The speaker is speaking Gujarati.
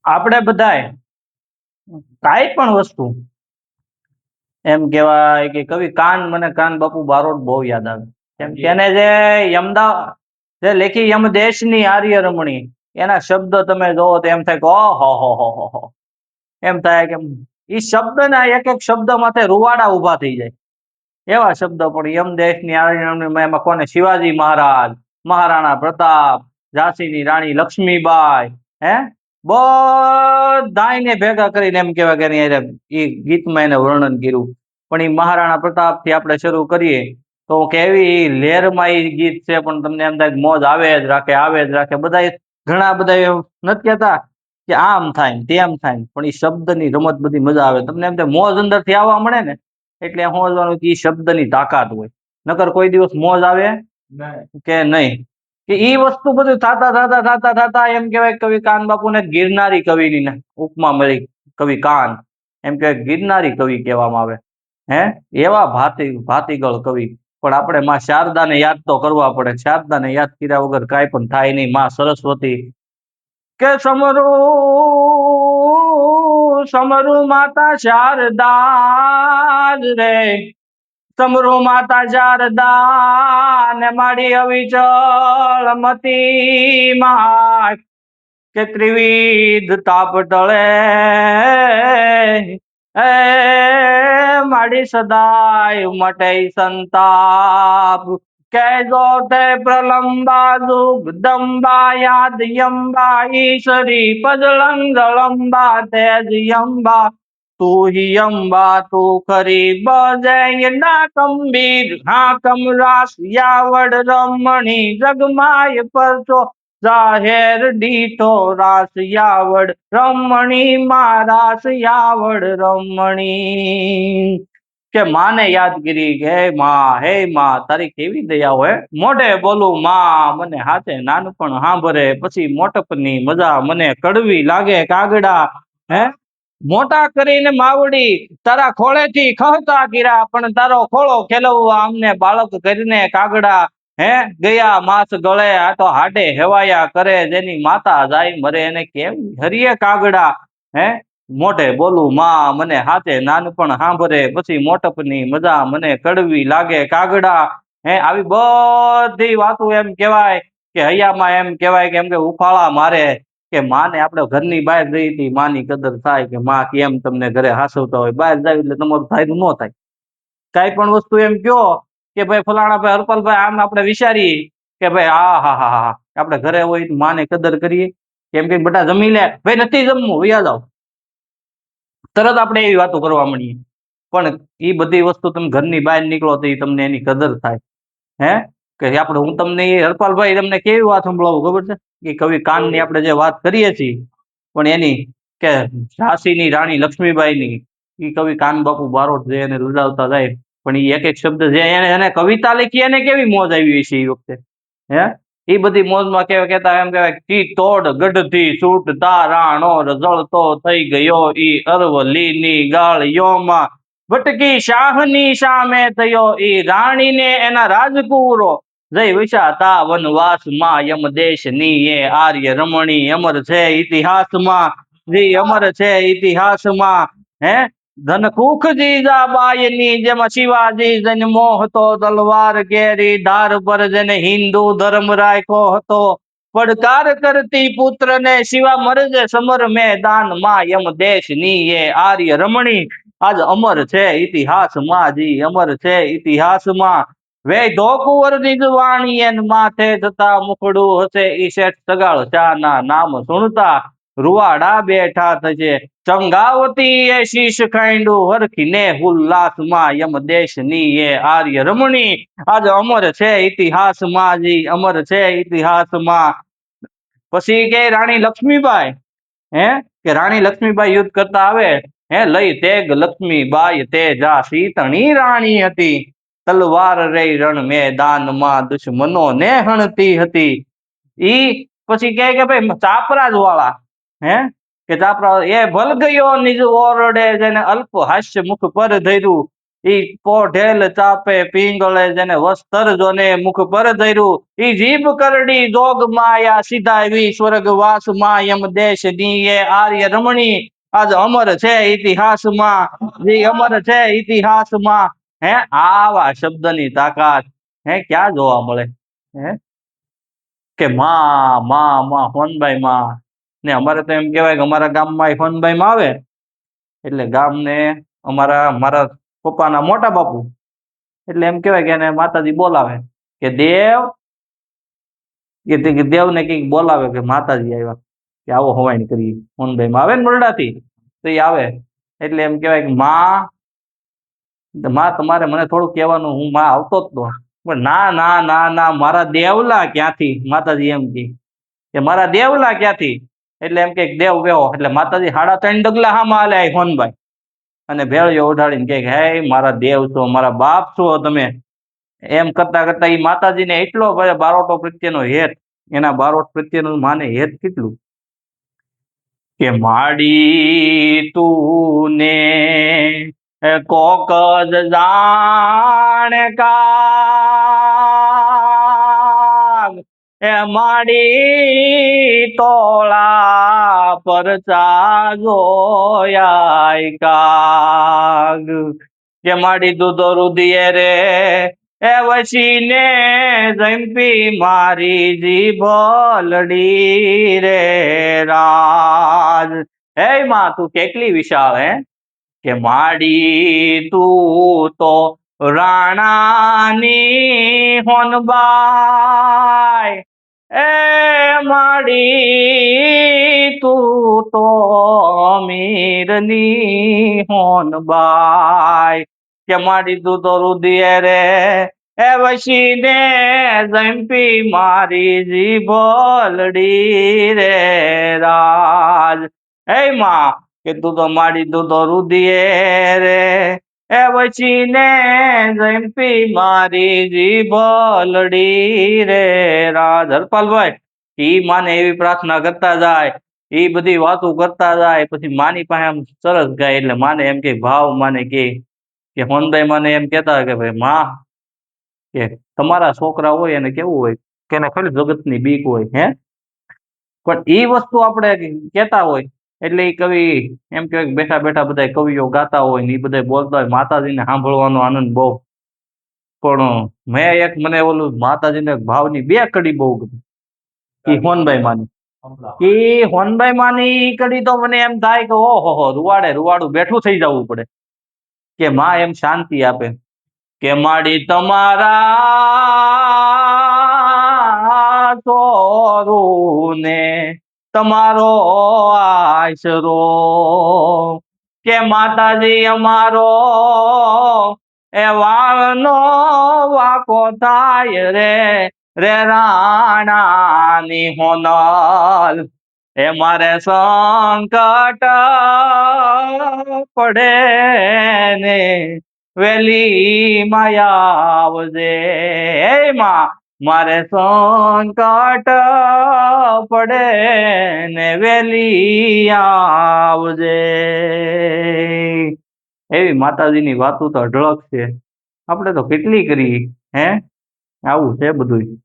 આપણે બધાય કાંઈ પણ વસ્તુ એમ કહેવાય કે કવિ મને કાન બાપુ બારોટ બહુ યાદ આવે. કેમ કે એને જે જે લેખી યમદેશની આર્ય રમણી એના શબ્દ તમે જોવો તો એમ થાય કે ઓહો હો હો હો હો. એમ થાય કે ઈ શબ્દના એક એક શબ્દ માથે રૂવાડા ઉભા થઈ જાય એવા શબ્દ. પણ યમદેશની આર્ય રમણીમાં એમાં કોને? શિવાજી મહારાજ, મહારાણા પ્રતાપ, ઝાંસીની રાણી લક્ષ્મીબાઈ, હે બધાયને ભેગા કરીને એમ કહેવાય કે એની એ ગીતમાં એને વર્ણન કર્યું. પણ એ મહારાણા પ્રતાપ થી આપણે શરૂ કરીએ તો કેવી લહેરમાં એ ગીત છે. પણ તમને એમ થાય મોજ આવે જ રાખે, આવે જ રાખે. બધા ઘણા બધા નથી કહેતા કે આમ થાય ને તેમ થાય ને, પણ એ શબ્દની રમત બધી મજા આવે. તમને એમ થાય મોજ અંદર થી આવવા મળે ને એટલે સમજવાનું કે એ શબ્દની તાકાત હોય. નકર કોઈ દિવસ મોજ આવે કે નહીં. કે ઈ વસ્તુ બધું થાતા થાતા થાતા થાતા એમ કહેવાય કવિ કાન બાપુને ગિરનારી કવિની ઉપમા મળી. કવિ કાન એમ કે ગિરનારી કવિ કહેવામાં આવે. હે એવા ભાતીગળ કવિ. પણ આપણે માં શારદાને યાદ તો કરવા પડે. શારદાને યાદ કર્યા વગર કાંઈ પણ થાય નહીં. માં સરસ્વતી કે સમરું સમરું માતા શારદા રે, સમરું માતા શારદા ને માડી અવિચળ મતી માં કે ત્રિવિધ તાપ ટળે એ માડી સદાય મટે સંતાપ કે જો તે પ્રલંબા દુગ્ધંબા યાદ યંબા ઈશરી પજળંગળંબા તેજ યંબા તું હિ અંબા તું ખરી બજય ના કંબીર હા કમરાસ યાવડ રમણી જગમાય પરચો જાહેર દીઠો રાસ યાવડ રમણી માં રાસ યાવડ રમણી. કે માને યાદ કરી કે હે માં તારી કેવી દયા હોય. મોઢે બોલું માં મને હાથે નાનપણ હાંભરે, પછી મોટપની મજા મને કડવી લાગે કાગડા. હે મોટા કરીને માવડી તારા ખોળેથી ખહતા કર્યા, પણ તારો ખોળો ખેલવવા અમને બાળક કરીને કાગડા. હે ગયા માસ ગળે આ તો હાડે હેવાયા કરે, જેની માતા જાય મરે એને કેમ હરિયે કાગડા. હે મોઢે બોલું માં મને હાથે નાનપણ હાંભરે, પછી મોટપની મજા મને કડવી લાગે કાગડા. હે આવી બધી વાતો એમ કહેવાય કે હૈયામાં એમ કહેવાય કે એમ કે ઉફાળા મારે કે માને આપણે ઘરની બહાર જઈ હતી માની કદર થાય કે માં કેમ તમને ઘરે હાસવતા હોય. બહાર જાય એટલે તમારું ફાયદું ન થાય. કાંઈ પણ વસ્તુ એમ કયો કે ભાઈ ફલાણા ભાઈ હરપાલભાઈ આમ આપણે વિચારીએ કે ભાઈ હા હા હા હા આપણે ઘરે હોય માને કદર કરીએ. કેમ કે બધા જમી લે, ભાઈ નથી જમવું વૈયા જાવ, તરત આપણે એવી વાતો કરવા મળીએ. પણ એ બધી વસ્તુ તમે ઘરની બહાર નીકળો તો એ તમને એની કદર થાય. હે કે આપણે હું તમને હરપાલભાઈ તમને કેવી વાત સંભળાવું ખબર છે? એ કવિ કાનની આપણે જે વાત કરીએ છીએ પણ એની કે ઝાંસીની રાણી લક્ષ્મીબાઈની એ કવિ કાન બાપુ બારોટ જે એને લડાવતા જાય પણ એ એક એક શબ્દ જે એને કવિતા લખી એને કેવી મોજ આવી છે એ વખતે. હે એ બધી મોજમાં કેતા એમ કહેવાય કી તોડ ગઢથી છૂટતા રાણો રઝળતો થઈ ગયો ઈ અરવલ્લીની ગાળિયોમાં ભટકી શાહની સામે થયો ઈ રાણીને એના રાજકુરો જય વિશાતા વનવાસમાં યમદેશની એ આર્ય રમણી અમર છે ઇતિહાસમાં. જી અમર છે ઇતિહાસમાં. હે ધન કુખ જીજાબાઈની જેમાં શિવાજી જન્મો હતો, તલવાર કેરી ધાર પર જેને હિન્દુ ધર્મ રાખ્યો હતો, પડકાર કરતી પુત્રને શિવા મરજે સમર મેદાનમાં યમદેશની એ આર્ય રમણી આજ અમર છે ઇતિહાસમાં. જી અમર છે ઇતિહાસમાં. વે ધોકુવર નિજવાણી એન માથે થતા મુખડું હશે ઈ શેઠ સગાળ શા ના નામ સુણતા રૂવાડા બેઠા થશે, ચંગાવતી એ શીશ ખાંડું હરખીને ઉલ્લાસમાં યમદેશની એ આર્ય રમણી આજ અમર છે ઇતિહાસમાં. જી અમર છે ઇતિહાસમાં. પછી કે રાણી લક્ષ્મીબાઈ, હે કે રાણી લક્ષ્મીબાઈ યુદ્ધ કરતા આવે હે લઈ તેગ લક્ષ્મીબાઈ તેજા શીતણી રાણી હતી, તલવાર રે રણ મેદાનમાં દુશ્મનો ને હણતી હતી. ઈ પછી કે ભાઈ ચાપરાજ વાળા હે કે ચાપરા એ ભલ ગયો નિજ ઓરડે જેને અલ્પ હાસ્ય મુખ પર ધર્યું ઈ પોઢેલ ચાપે પિંગળે જેને વસ્ત્ર જોને મુખ પર ધર્યું, ઈ જીભ કરડી જોગ માયા સીધા એવી સ્વર્ગવાસ માં યમ દેશ ની આર્ય રમણી આજ અમર છે ઇતિહાસમાં, જે અમર છે ઇતિહાસમાં. હે આવા શબ્દની તાકાત હે ક્યાં જોવા મળે? હે કે માં માં માં હોનબાઈ માં. ને અમારે તો એમ કેવાય કે અમારા ગામમાં હોનબાઈ માં આવે એટલે ગામને મારા પપ્પાના મોટા બાપુ એટલે એમ કેવાય કે એને માતાજી બોલાવે કે દેવ, કે દેવ ને કઈક બોલાવે કે માતાજી આવ્યા કે આવો હવાઈ કરી હોનબાઈ માં આવે ને મરડાથી તો એ આવે એટલે એમ કેવાય કે માં તમારે મને થોડું કહેવાનું, હું માં આવતો જ તો પણ ના ના ના ના મારા દેવલા ક્યાંથી, માતાજી એમ કે મારા દેવલા ક્યાંથી, એટલે એમ કે દેવ વેહો એટલે માતાજી 3.5 ડગલા હામાં હાલે હોનબાઈ અને ભેળીઓ ઉઠાડીને કે હે મારા દેવ છો, મારા બાપ છો તમે. એમ કરતા કરતા એ માતાજીને એટલો બારોટો પ્રત્યેનો હેત, એના બારોટ પ્રત્યેનું માને હેત કેટલું કે માડી તું ને કોક જ જાણે કા એ માડી તોળા પર જોયા કાગ કે માડી દૂધો રુધિયે રે એ વસીને જંપી મારી જીભલડી રે રાજ. હે માં તું કેટલી વિશાળ હે કે માડી તું તો રાણાની હોનબાઈ, એ માડી તું તો અમીરની હોનબાઈ કે માડી તું તો રુધિયે રે એ વસીને જંપી મારી જીભલડી રે રાજ. હે માં કે તું તો માડી તું તો રુધિયે રે એ વસીને જંપી મારી જીભલડી રે રાજ. હરપાલભાઈ ઈ માને એવી પ્રાર્થના કરતા જાય, એ બધી વાતો કરતા જાય, પછી માની પાસે આમ સરસ ગાય એટલે માને એમ કે ભાવ માને કે હોનભાઈ માને એમ કેતા કે ભાઈ માં કે તમારા છોકરા હોય એને કેવું હોય કે એને ખાલી જગતની બીક હોય હે, પણ એ વસ્તુ આપણે કેતા હોય એટલે એ કવિ એમ કહેવાય બેઠા બેઠા બધા કવિઓ ગાતા હોય ને એ બધા બોલતા હોય માતાજીને સાંભળવાનો આનંદ બહુ. પણ મને ઓલું માતાજીને ભાવની બે કડી બહુ ગમી, એ હોનબાઈ માની, એ હોનબાઈ માની કડી તો મને એમ થાય કે ઓહો રૂવાડું બેઠું થઈ જવું પડે કે માં એમ શાંતિ આપે કે માડી તમારા ચોરું ને તમારો આશરો કે માતાજી અમારો એ વાળનો વાકો થાય રે રે રાણાની હોનલ એ મારે સંકટ પડે ને વેલી માયા આવજે માં મારે સંકટ પડે ને વેલી આવજે. એવી માતાજીની વાતો તો અઢળક છે, આપણે તો કેટલી કરી હે. આવું છે બધું.